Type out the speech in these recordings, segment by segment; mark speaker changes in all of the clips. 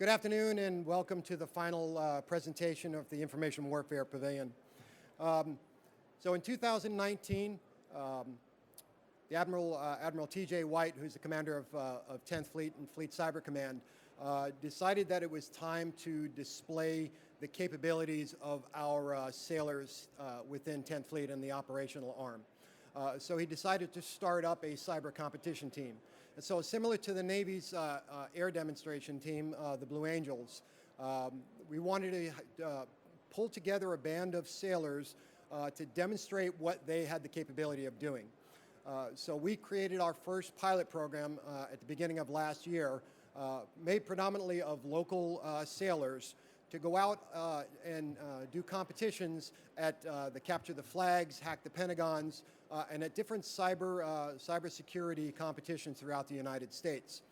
Speaker 1: Good afternoon and welcome to the final presentation of the Information Warfare Pavilion. So in 2019, the Admiral T.J. White, who's the commander of 10th Fleet and Fleet Cyber Command, decided that it was time to display the capabilities of our sailors within 10th Fleet and the operational arm. So he decided to start up a cyber competition team. And so similar to the Navy's air demonstration team, the Blue Angels, we wanted to pull together a band of sailors to demonstrate what they had the capability of doing. So we created our first pilot program at the beginning of last year, made predominantly of local sailors, to go out and do competitions at the Capture the Flags, Hack the Pentagons, and at different cybersecurity competitions throughout the United States.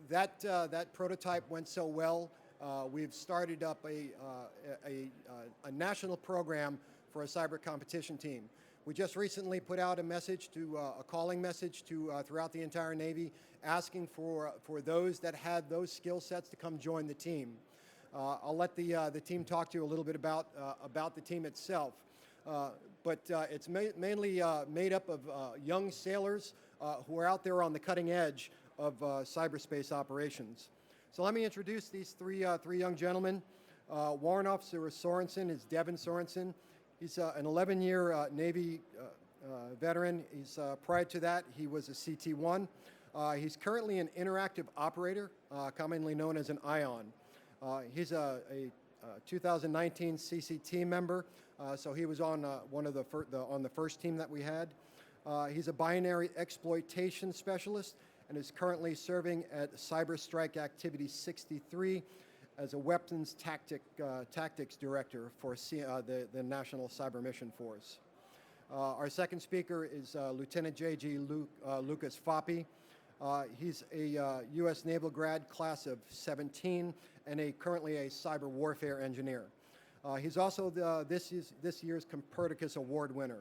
Speaker 1: That prototype went so well, we've started up a national program for a cyber competition team. We just recently put out a calling message to throughout the entire Navy, asking for those that had those skill sets to come join the team. I'll let the team talk to you a little bit about the team itself. But it's mainly made up of young sailors who are out there on the cutting edge of cyberspace operations. So let me introduce these three young gentlemen. Warrant Officer Sorensen is Devin Sorensen. He's an 11-year Navy veteran. Prior to that, he was a CT-1. He's currently an interactive operator, commonly known as an ION. He's a 2019 CCT member, so he was on on the first team that we had. He's a binary exploitation specialist and is currently serving at Cyber Strike Activity 63 as a weapons tactics director for the National Cyber Mission Force. Our second speaker is Lieutenant J.G. Lucas Foppe. He's a U.S. Naval grad, class of 17, and currently a cyber warfare engineer. He's also this year's Copernicus Award winner.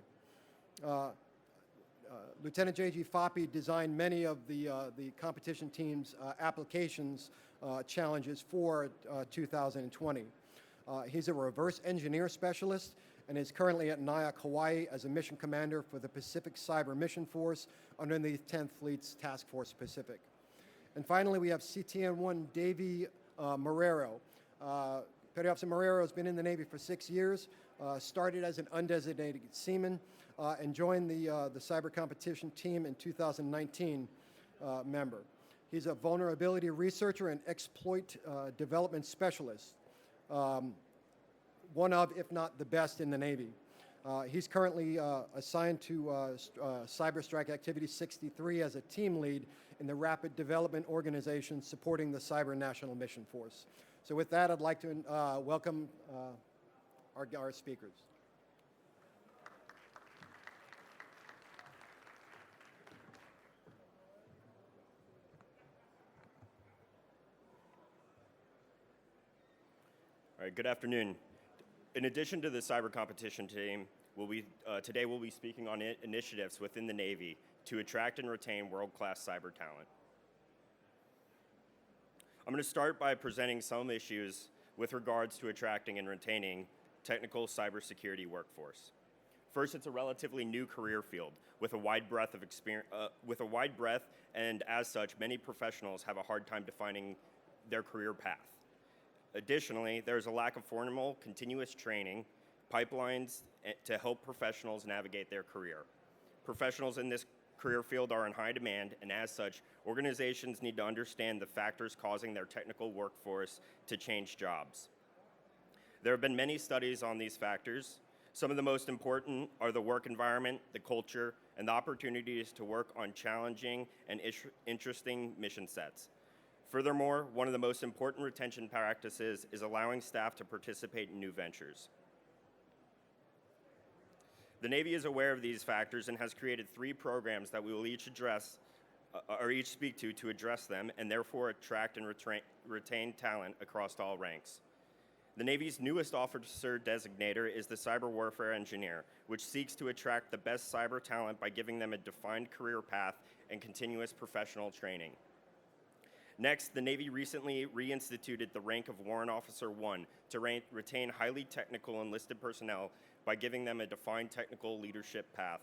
Speaker 1: Lieutenant J.G. Foppe designed many of the competition team's applications challenges for 2020. He's a reverse engineer specialist and is currently at Nyack, Hawaii as a mission commander for the Pacific Cyber Mission Force underneath 10th Fleet's Task Force Pacific. And finally, we have CTN-1 Davey Marrero. Petty Officer Marrero has been in the Navy for 6 years, started as an undesignated seaman, and joined the cyber competition team in 2019 member. He's a vulnerability researcher and exploit development specialist, one of, if not the best in the Navy. He's currently assigned to Cyber Strike Activity 63 as a team lead in the Rapid Development Organization supporting the Cyber National Mission Force. So with that, I'd like to welcome our speakers.
Speaker 2: All right, good afternoon. In addition to the cyber competition team, today we'll be speaking on initiatives within the Navy to attract and retain world-class cyber talent. I'm going to start by presenting some issues with regards to attracting and retaining technical cybersecurity workforce. First, it's a relatively new career field with a wide breadth of experience, and as such, many professionals have a hard time defining their career path. Additionally, there's a lack of formal, continuous training pipelines to help professionals navigate their career. Professionals in this career field are in high demand, and as such, organizations need to understand the factors causing their technical workforce to change jobs. There have been many studies on these factors. Some of the most important are the work environment, the culture, and the opportunities to work on challenging and interesting mission sets. Furthermore, one of the most important retention practices is allowing staff to participate in new ventures. The Navy is aware of these factors and has created 3 programs that we will each speak to address them and therefore attract and retain talent across all ranks. The Navy's newest officer designator is the Cyber Warfare Engineer, which seeks to attract the best cyber talent by giving them a defined career path and continuous professional training. Next, the Navy recently reinstituted the rank of Warrant Officer 1 to retain highly technical enlisted personnel by giving them a defined technical leadership path.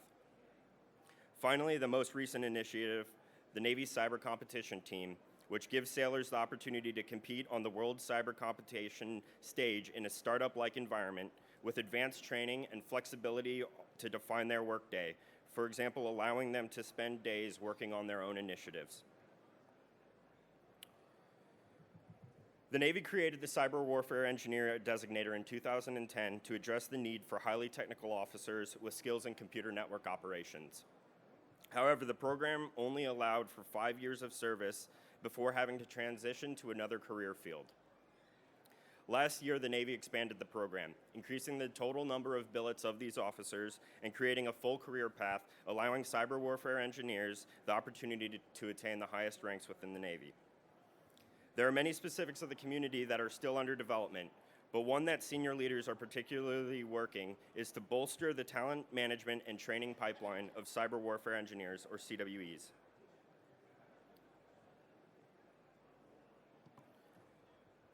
Speaker 2: Finally, the most recent initiative, the Navy Cyber Competition Team, which gives sailors the opportunity to compete on the World Cyber Competition stage in a startup-like environment with advanced training and flexibility to define their workday, for example, allowing them to spend days working on their own initiatives. The Navy created the Cyber Warfare Engineer Designator in 2010 to address the need for highly technical officers with skills in computer network operations. However, the program only allowed for 5 years of service before having to transition to another career field. Last year, the Navy expanded the program, increasing the total number of billets of these officers and creating a full career path, allowing cyber warfare engineers the opportunity to attain the highest ranks within the Navy. There are many specifics of the community that are still under development, but one that senior leaders are particularly working is to bolster the talent management and training pipeline of cyber warfare engineers, or CWEs.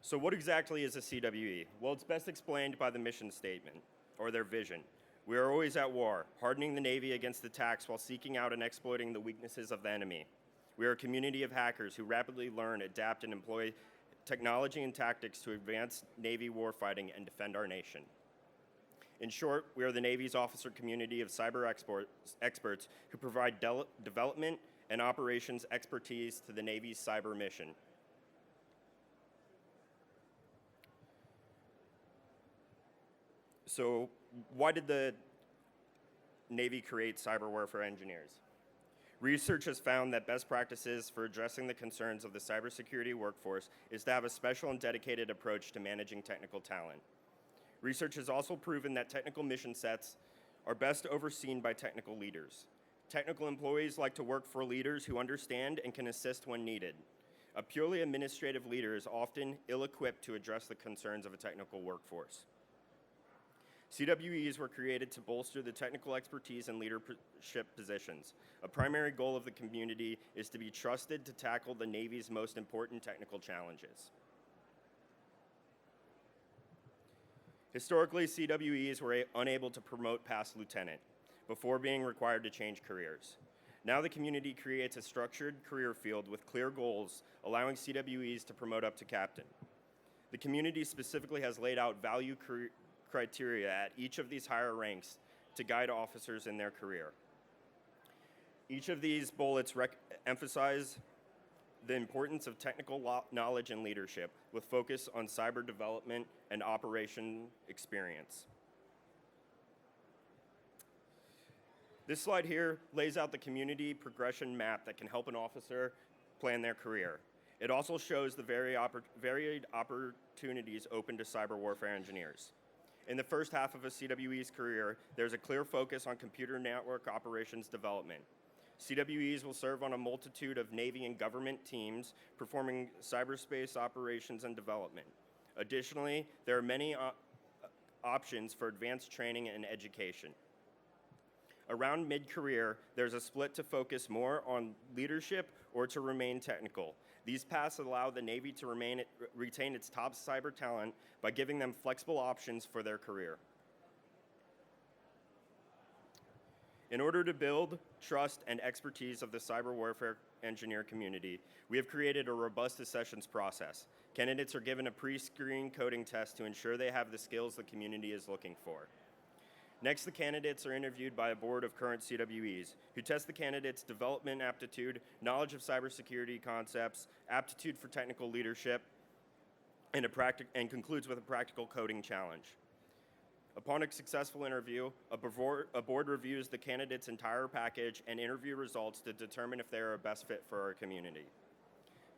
Speaker 2: So what exactly is a CWE? Well, it's best explained by the mission statement, or their vision. We are always at war, hardening the Navy against attacks while seeking out and exploiting the weaknesses of the enemy. We are a community of hackers who rapidly learn, adapt, and employ technology and tactics to advance Navy warfighting and defend our nation. In short, we are the Navy's officer community of cyber experts who provide development and operations expertise to the Navy's cyber mission. So, why did the Navy create cyber warfare engineers? Research has found that best practices for addressing the concerns of the cybersecurity workforce is to have a special and dedicated approach to managing technical talent. Research has also proven that technical mission sets are best overseen by technical leaders. Technical employees like to work for leaders who understand and can assist when needed. A purely administrative leader is often ill-equipped to address the concerns of a technical workforce. CWEs were created to bolster the technical expertise and leadership positions. A primary goal of the community is to be trusted to tackle the Navy's most important technical challenges. Historically, CWEs were unable to promote past lieutenant before being required to change careers. Now the community creates a structured career field with clear goals, allowing CWEs to promote up to captain. The community specifically has laid out value criteria at each of these higher ranks to guide officers in their career. Each of these bullets emphasize the importance of technical knowledge and leadership with focus on cyber development and operation experience. This slide here lays out the community progression map that can help an officer plan their career. It also shows the varied opportunities open to cyber warfare engineers. In the first half of a CWE's career, there's a clear focus on computer network operations development. CWEs will serve on a multitude of Navy and government teams performing cyberspace operations and development. Additionally, there are many options for advanced training and education. Around mid-career, there's a split to focus more on leadership or to remain technical. These paths allow the Navy to retain its top cyber talent by giving them flexible options for their career. In order to build trust and expertise of the cyber warfare engineer community, we have created a robust accessions process. Candidates are given a pre-screen coding test to ensure they have the skills the community is looking for. Next, the candidates are interviewed by a board of current CWEs who test the candidates' development aptitude, knowledge of cybersecurity concepts, aptitude for technical leadership, and concludes with a practical coding challenge. Upon a successful interview, a board reviews the candidate's entire package and interview results to determine if they are a best fit for our community.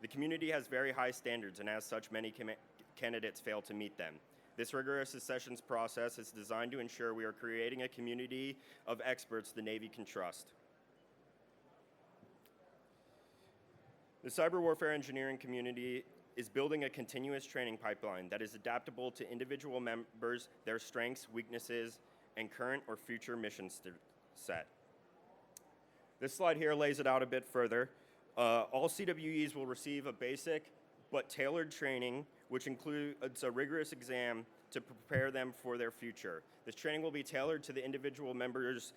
Speaker 2: The community has very high standards, and as such, many candidates fail to meet them. This rigorous accessions process is designed to ensure we are creating a community of experts the Navy can trust. The cyber warfare engineering community is building a continuous training pipeline that is adaptable to individual members, their strengths, weaknesses, and current or future mission set. This slide here lays it out a bit further. All CWEs will receive a basic but tailored training, which includes a rigorous exam to prepare them for their future. This training will be tailored to the individual members'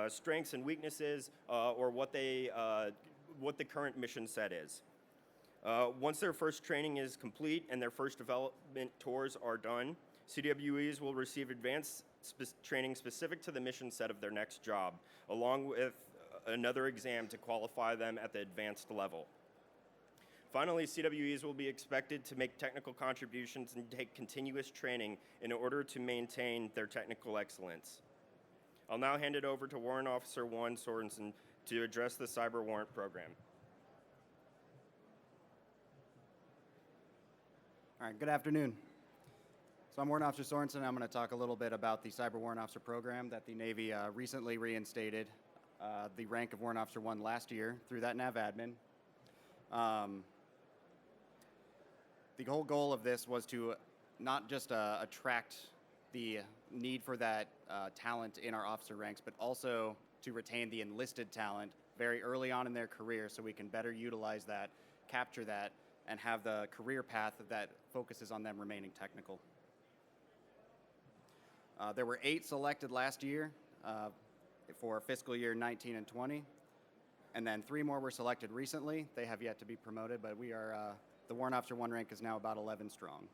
Speaker 2: strengths and weaknesses, or what the current mission set is. Once their first training is complete and their first development tours are done, CWEs will receive advanced training specific to the mission set of their next job, along with another exam to qualify them at the advanced level. Finally, CWEs will be expected to make technical contributions and take continuous training in order to maintain their technical excellence. I'll now hand it over to Warrant Officer Juan Sorensen to address the cyber warrant program.
Speaker 3: All right, good afternoon. So I'm Warrant Officer Sorensen. I'm going to talk a little bit about the Cyber Warrant Officer program that the Navy recently reinstated the rank of Warrant Officer 1 last year through that NAV admin. The whole goal of this was to not just attract the need for that talent in our officer ranks, but also to retain the enlisted talent very early on in their career so we can better utilize that, capture that, and have the career path that focuses on them remaining technical. There were 8 selected last year for fiscal year 19 and 20, and then 3 more were selected recently. They have yet to be promoted, but we are, the Warrant Officer 1 rank is now about 11 strong.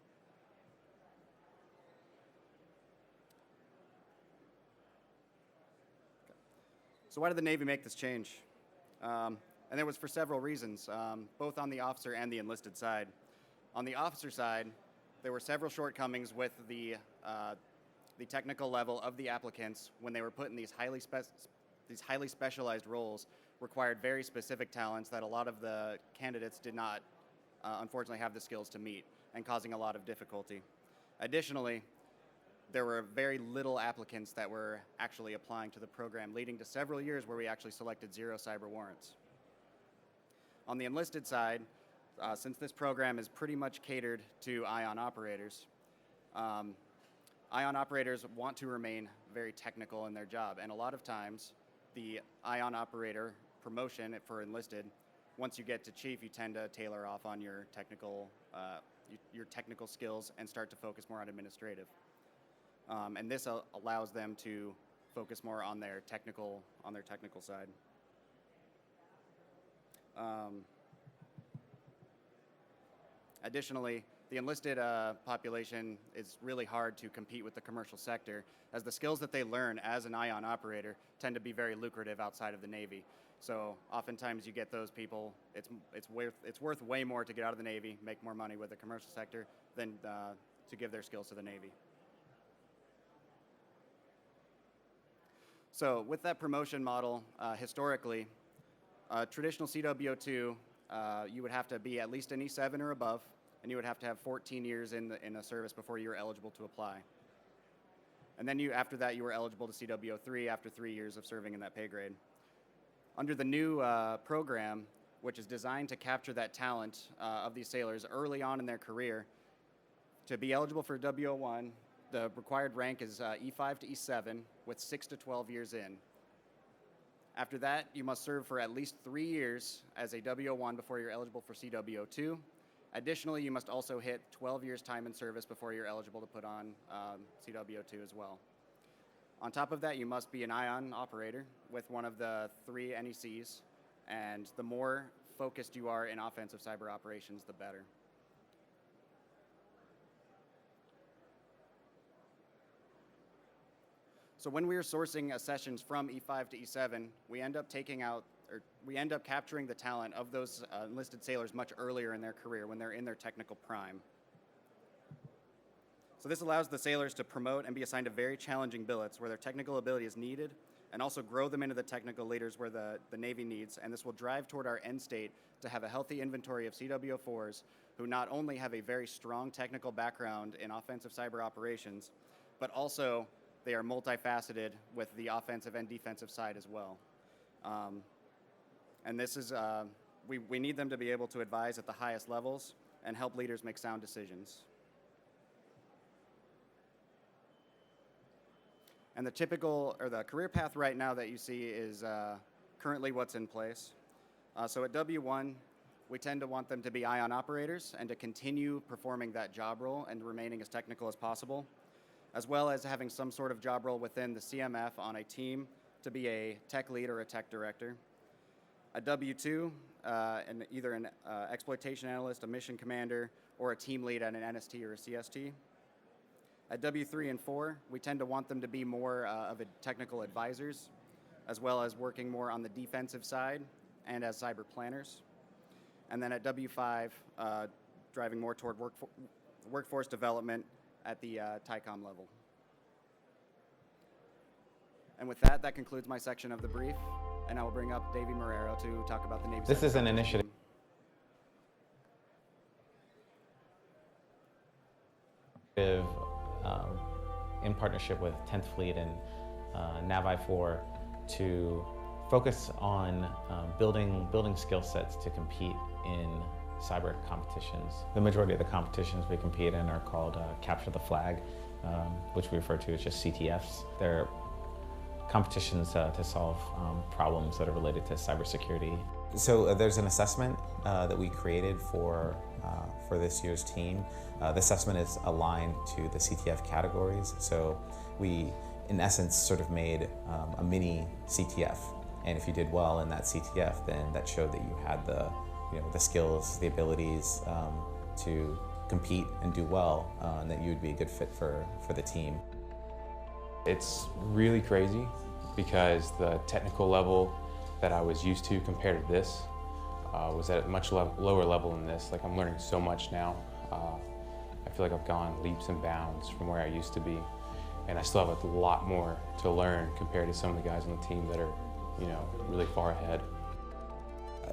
Speaker 3: So why did the Navy make this change? And it was for several reasons, both on the officer and the enlisted side. On the officer side, there were several shortcomings with the technical level of the applicants when they were put in these highly specialized roles, required very specific talents that a lot of the candidates did not, unfortunately, have the skills to meet, and causing a lot of difficulty. Additionally, there were very little applicants that were actually applying to the program, leading to several years where we actually selected 0 cyber warrants. On the enlisted side, since this program is pretty much catered to ION operators, ION operators want to remain very technical in their job, and a lot of times the ION operator promotion for enlisted, once you get to chief, you tend to tailor off on your technical skills and start to focus more on administrative. And this allows them to focus more on their technical side. Additionally, the enlisted population is really hard to compete with the commercial sector, as the skills that they learn as an ION operator tend to be very lucrative outside of the Navy. So oftentimes you get those people, it's worth way more to get out of the Navy, make more money with the commercial sector than to give their skills to the Navy. So with that promotion model, historically, traditional CWO2, you would have to be at least an E7 or above, and you would have to have 14 years in the service before you were eligible to apply. And then after that, you were eligible to CWO3 after 3 years of serving in that pay grade. Under the new program, which is designed to capture that talent of these sailors early on in their career, to be eligible for WO1, the required rank is E5 to E7 with 6 to 12 years in. After that, you must serve for at least 3 years as a WO1 before you're eligible for CWO2. Additionally, you must also hit 12 years time in service before you're eligible to put on CWO2 as well. On top of that, you must be an ION operator with one of the 3 NECs, and the more focused you are in offensive cyber operations, the better. So when we are sourcing sessions from E5 to E7, we end up capturing the talent of those enlisted sailors much earlier in their career when they're in their technical prime. So this allows the sailors to promote and be assigned to very challenging billets where their technical ability is needed, and also grow them into the technical leaders where the Navy needs, and this will drive toward our end state to have a healthy inventory of CWO4s who not only have a very strong technical background in offensive cyber operations, but also they are multifaceted with the offensive and defensive side as well. And this is, we need them to be able to advise at the highest levels and help leaders make sound decisions. And the career path right now that you see is currently what's in place. So at W1, we tend to want them to be ion operators and to continue performing that job role and remaining as technical as possible, as well as having some sort of job role within the CMF on a team to be a tech lead or a tech director. At W2, either an exploitation analyst, a mission commander, or a team lead at an NST or a CST. At W3 and 4, we tend to want them to be more of a technical advisors, as well as working more on the defensive side and as cyber planners. And then at W5, driving more toward workforce development at the TICOM level. And with that, that concludes my section of the brief, and I will bring up Davey Marrero to talk about the Navy.
Speaker 4: This is an initiative in partnership with 10th Fleet and NAVI-4 to focus on building skill sets to compete in cyber competitions. The majority of the competitions we compete in are called Capture the Flag, which we refer to as just CTFs. They're competitions to solve problems that are related to cybersecurity. So there's an assessment that we created for this year's team. The assessment is aligned to the CTF categories. So we, in essence, sort of made a mini CTF. And if you did well in that CTF, then that showed that you had the skills, the abilities to compete and do well, and that you would be a good fit for the team.
Speaker 5: It's really crazy because the technical level that I was used to compared to this was at a much lower level than this. Like, I'm learning so much now. I feel like I've gone leaps and bounds from where I used to be, and I still have a lot more to learn compared to some of the guys on the team that are, really far ahead.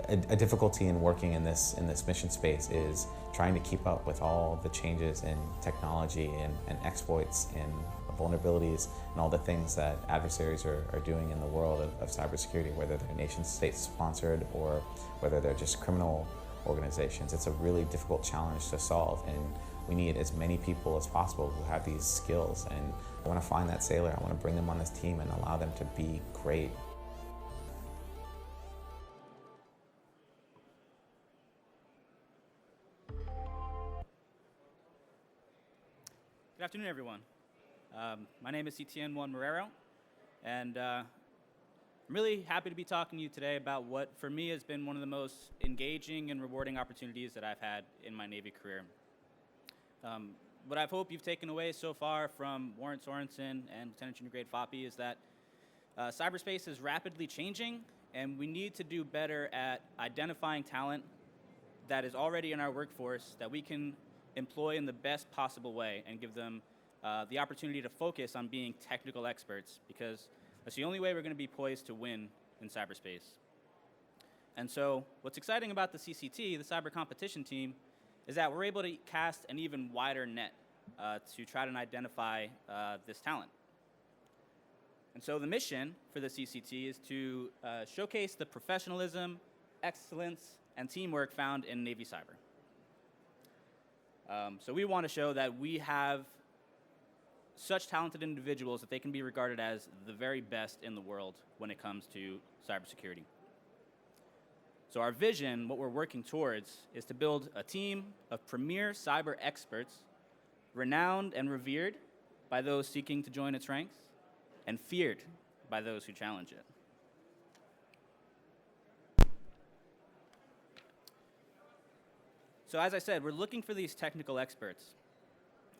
Speaker 4: A difficulty in working in this mission space is trying to keep up with all the changes in technology and exploits and vulnerabilities and all the things that adversaries are doing in the world of cybersecurity, whether they're nation-state sponsored or whether they're just criminal organizations. It's a really difficult challenge to solve, and we need as many people as possible who have these skills. And I want to find that sailor, I want to bring them on this team and allow them to be great.
Speaker 6: Good afternoon, everyone. My name is CTN1 Marrero, and I'm really happy to be talking to you today about what, for me, has been one of the most engaging and rewarding opportunities that I've had in my Navy career. What I hope you've taken away so far from Warrant Sorensen and Lieutenant Junior Grade Foppe is that cyberspace is rapidly changing, and we need to do better at identifying talent that is already in our workforce that we can employ in the best possible way and give them the opportunity to focus on being technical experts, because that's the only way we're going to be poised to win in cyberspace. And so what's exciting about the CCT, the Cyber Competition Team, is that we're able to cast an even wider net to try to identify this talent. And so the mission for the CCT is to showcase the professionalism, excellence, and teamwork found in Navy Cyber. So we want to show that we have such talented individuals that they can be regarded as the very best in the world when it comes to cybersecurity. So our vision, what we're working towards, is to build a team of premier cyber experts, renowned and revered by those seeking to join its ranks, and feared by those who challenge it. So as I said, we're looking for these technical experts.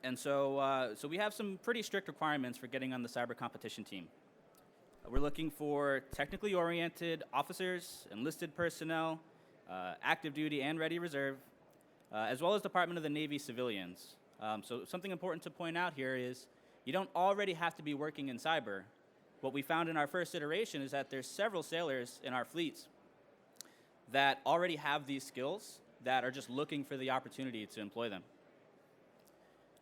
Speaker 6: And so we have some pretty strict requirements for getting on the cyber competition team. We're looking for technically oriented officers, enlisted personnel, active duty and ready reserve, as well as Department of the Navy civilians. So something important to point out here is you don't already have to be working in cyber. What we found in our first iteration is that there's several sailors in our fleets that already have these skills that are just looking for the opportunity to employ them.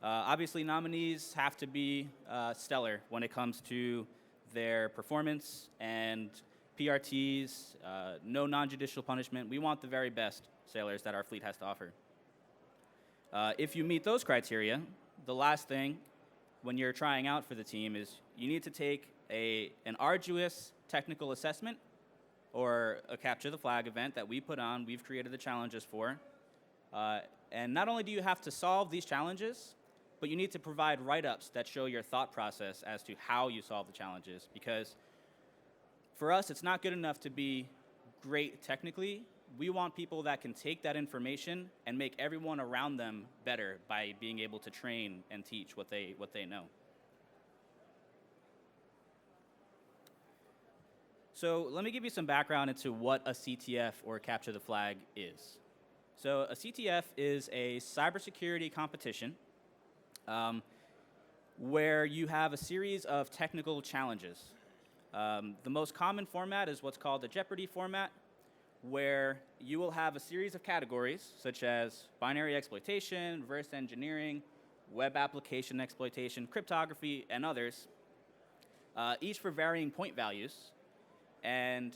Speaker 6: Obviously, nominees have to be stellar when it comes to their performance and PRTs, no non-judicial punishment. We want the very best sailors that our fleet has to offer. If you meet those criteria, the last thing when you're trying out for the team is you need to take an arduous technical assessment or a capture the flag event that we put on, we've created the challenges for. And not only do you have to solve these challenges, but you need to provide write-ups that show your thought process as to how you solve the challenges. Because for us, it's not good enough to be great technically. We want people that can take that information and make everyone around them better by being able to train and teach what they know. So let me give you some background into what a CTF, or Capture the Flag, is. So a CTF is a cybersecurity competition where you have a series of technical challenges. The most common format is what's called the Jeopardy format, where you will have a series of categories such as binary exploitation, reverse engineering, web application exploitation, cryptography, and others, each for varying point values. And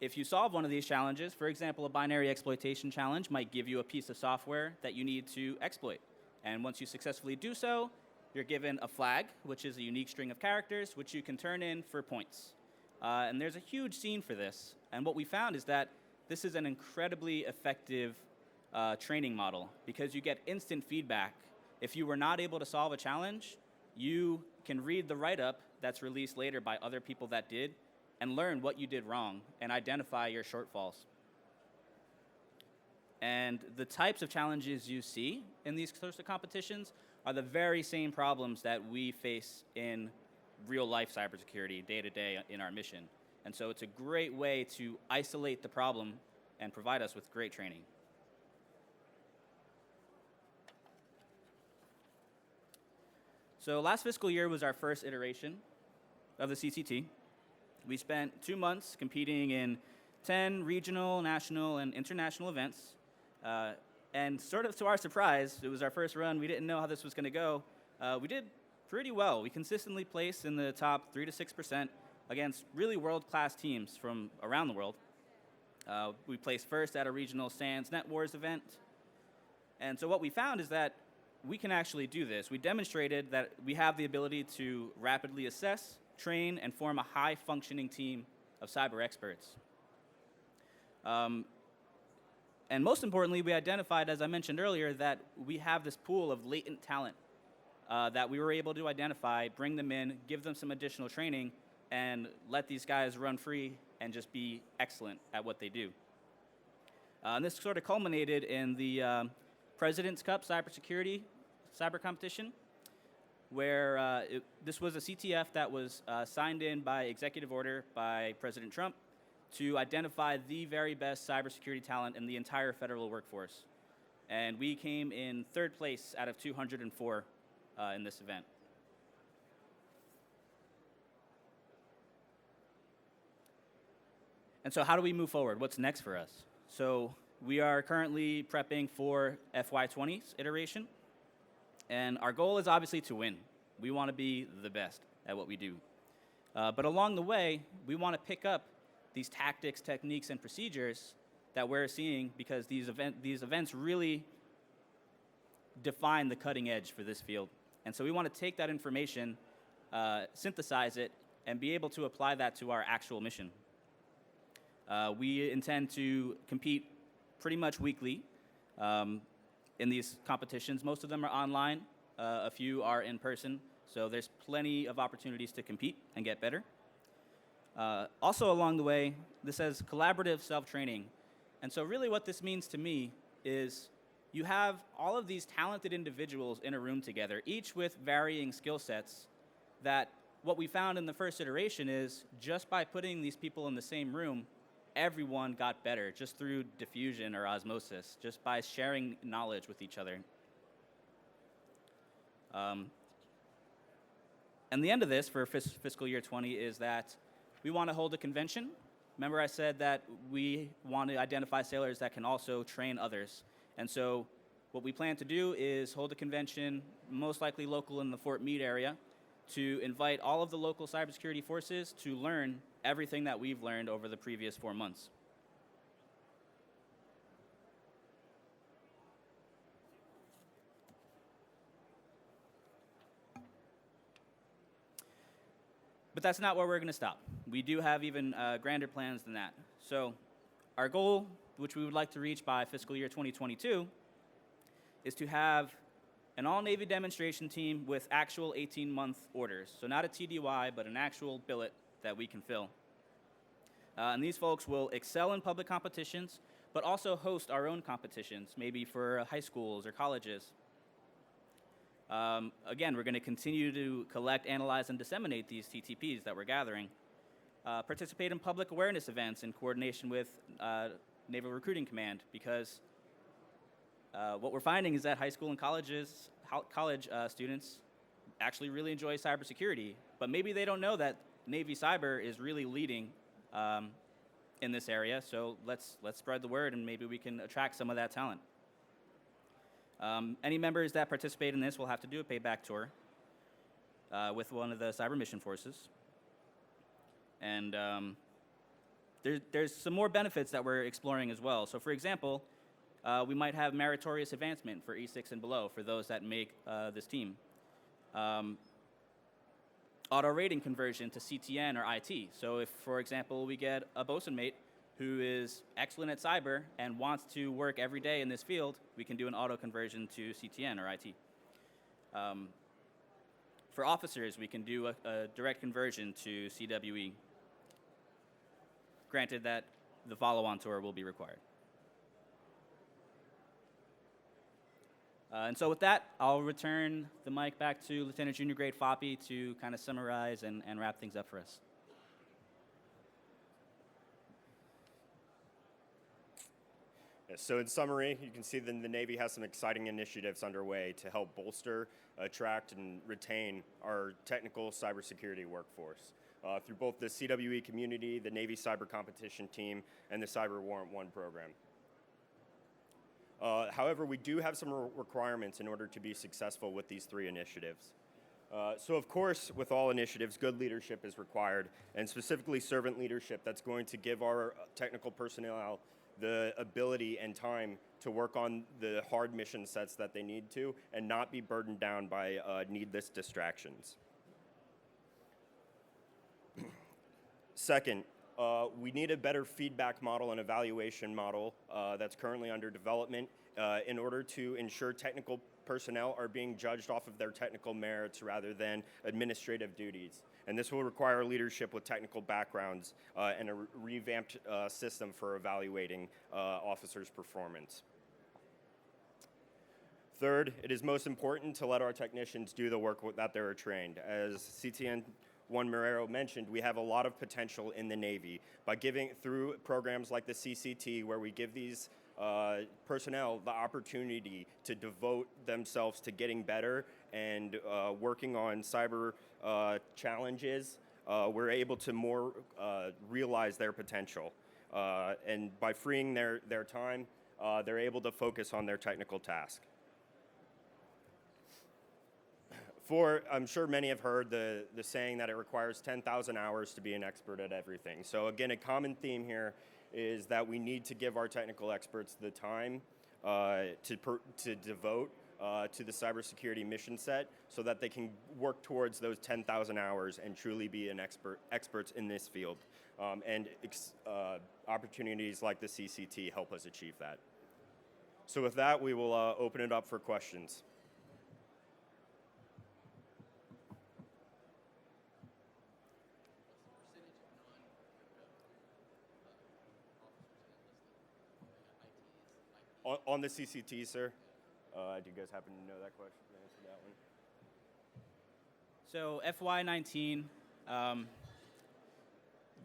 Speaker 6: if you solve one of these challenges, for example, a binary exploitation challenge might give you a piece of software that you need to exploit. And once you successfully do so, you're given a flag, which is a unique string of characters, which you can turn in for points. And there's a huge scene for this. And what we found is that this is an incredibly effective training model, because you get instant feedback. If you were not able to solve a challenge, you can read the write-up that's released later by other people that did, and learn what you did wrong and identify your shortfalls. And the types of challenges you see in these sorts of competitions are the very same problems that we face in real-life cybersecurity day-to-day in our mission. And so it's a great way to isolate the problem and provide us with great training. So last fiscal year was our first iteration of the CCT. We spent 2 months competing in 10 regional, national, and international events. And sort of to our surprise, it was our first run. We didn't know how this was going to go. We did pretty well. We consistently placed in the top 3 to 6% against really world-class teams from around the world. We placed first at a regional SANS Net Wars event. And so what we found is that we can actually do this. We demonstrated that we have the ability to rapidly assess, train, and form a high-functioning team of cyber experts. And most importantly, we identified, as I mentioned earlier, that we have this pool of latent talent that we were able to identify, bring them in, give them some additional training, and let these guys run free and just be excellent at what they do. And this sort of culminated in the President's Cup cyber competition, where this was a CTF that was signed in by executive order by President Trump to identify the very best cybersecurity talent in the entire federal workforce. And we came in 3rd place out of 204 in this event. And so how do we move forward? What's next for us? So we are currently prepping for FY20's iteration. And our goal is obviously to win. We want to be the best at what we do. But along the way, we want to pick up these tactics, techniques, and procedures that we're seeing, because these events really define the cutting edge for this field. And so we want to take that information, synthesize it, and be able to apply that to our actual mission. We intend to compete pretty much weekly in these competitions. Most of them are online. A few are in person. So there's plenty of opportunities to compete and get better. Also along the way, this says collaborative self-training. And so really what this means to me is you have all of these talented individuals in a room together, each with varying skill sets, that what we found in the first iteration is just by putting these people in the same room, everyone got better just through diffusion or osmosis, just by sharing knowledge with each other. And the end of this for fiscal year 20 is that we want to hold a convention. Remember I said that we want to identify sailors that can also train others. And so what we plan to do is hold a convention, most likely local in the Fort Meade area, to invite all of the local cybersecurity forces to learn everything that we've learned over the previous 4 months. But that's not where we're going to stop. we do have even grander plans than that. So our goal, which we would like to reach by fiscal year 2022, is to have an all-Navy demonstration team with actual 18-month orders. So not a TDY, but an actual billet that we can fill. And these folks will excel in public competitions, but also host our own competitions, maybe for high schools or colleges. Again, we're going to continue to collect, analyze, and disseminate these TTPs that we're gathering. Participate in public awareness events in coordination with Naval Recruiting Command, because what we're finding is that high school and college students actually really enjoy cybersecurity, but maybe they don't know that Navy Cyber is really leading in this area. So let's spread the word, and maybe we can attract some of that talent. Any members that participate in this will have to do a payback tour with one of the cyber mission forces. And there's some more benefits that we're exploring as well. So for example, we might have meritorious advancement for E6 and below for those that make this team. Auto rating conversion to CTN or IT. So if, for example, we get a bosun mate who is excellent at cyber and wants to work every day in this field, we can do an auto conversion to CTN or IT. For officers, we can do a direct conversion to CWE, granted that the follow-on tour will be required. And so with that, I'll return the mic back to Lieutenant Junior Grade Foppy to kind of summarize and wrap things up for us.
Speaker 2: Yeah, so in summary, you can see that the Navy has some exciting initiatives underway to help bolster, attract, and retain our technical cybersecurity workforce through both the CWE community, the Navy Cyber Competition Team, and the Cyber Warrant 1 program. However, we do have some requirements in order to be successful with these three initiatives. So of course, with all initiatives, good leadership is required, and specifically servant leadership that's going to give our technical personnel the ability and time to work on the hard mission sets that they need to and not be burdened down by needless distractions. Second, we need a better feedback model and evaluation model that's currently under development in order to ensure technical personnel are being judged off of their technical merits rather than administrative duties. And this will require leadership with technical backgrounds and a revamped system for evaluating officers' performance. Third, it is most important to let our technicians do the work that they're trained. As CTN Juan Marrero mentioned, we have a lot of potential in the Navy by giving through programs like the CCT, where we give these personnel the opportunity to devote themselves to getting better and working on cyber challenges. We're able to more realize their potential. And by freeing their time, they're able to focus on their technical task. I'm sure many have heard the saying that it requires 10,000 hours to be an expert at everything. So again, a common theme here is that we need to give our technical experts the time to devote to the cybersecurity mission set so that they can work towards those 10,000 hours and truly be an experts in this field. And opportunities like the CCT help us achieve that. So with that, we will open it up for questions. On the CCT, sir? Do you guys happen to know that question? Answer that one?
Speaker 6: So FY19,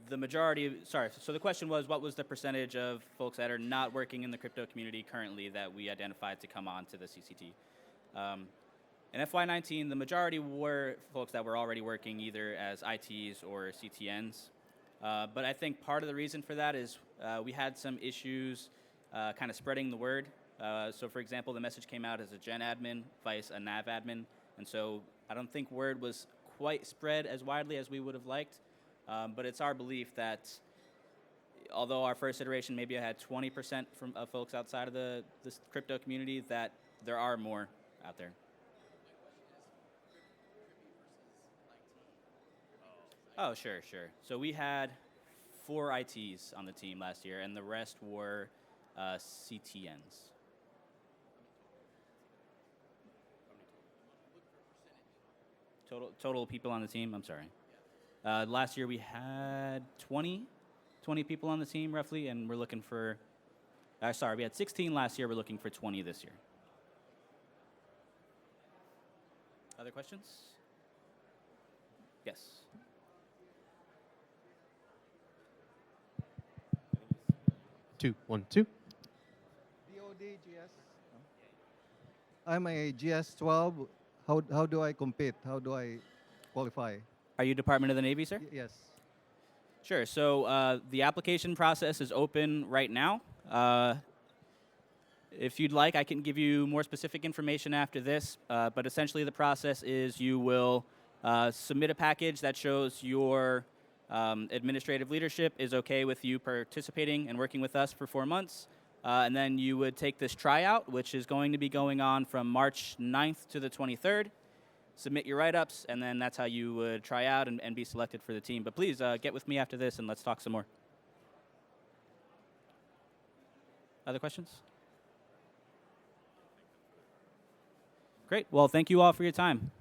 Speaker 6: the majority, so the question was, what was the percentage of folks that are not working in the crypto community currently that we identified to come on to the CCT? In FY19, the majority were folks that were already working either as ITs or CTNs. But I think part of the reason for that is we had some issues kind of spreading the word. So for example, the message came out as a gen admin, vice a nav admin. And so I don't think word was quite spread as widely as we would have liked. But it's our belief that although our first iteration maybe had 20% of folks outside of this crypto community, that there are more out there. Oh, sure, sure. So we had 4 ITs on the team last year, and the rest were CTNs. Total people on the team. I'm sorry. Last year we had 20 people on the team roughly, and we're looking for. Sorry, we had 16 last year. We're looking for 20 this year. Other questions? Yes.
Speaker 7: Two, one, two.
Speaker 8: DOD, GS. I'm a GS-12. How do I compete? How do I qualify?
Speaker 6: Are you Department of the Navy, sir?
Speaker 8: Yes.
Speaker 6: Sure. So the application process is open right now. If you'd like, I can give you more specific information after this. But essentially, the process is you will submit a package that shows your administrative leadership is okay with you participating and working with us for 4 months. And then you would take this tryout, which is going to be going on from March 9th to the 23rd. Submit your write-ups, and then that's how you would try out and be selected for the team. But please get with me after this, and let's talk some more. Other questions? Great. Well, thank you all for your time.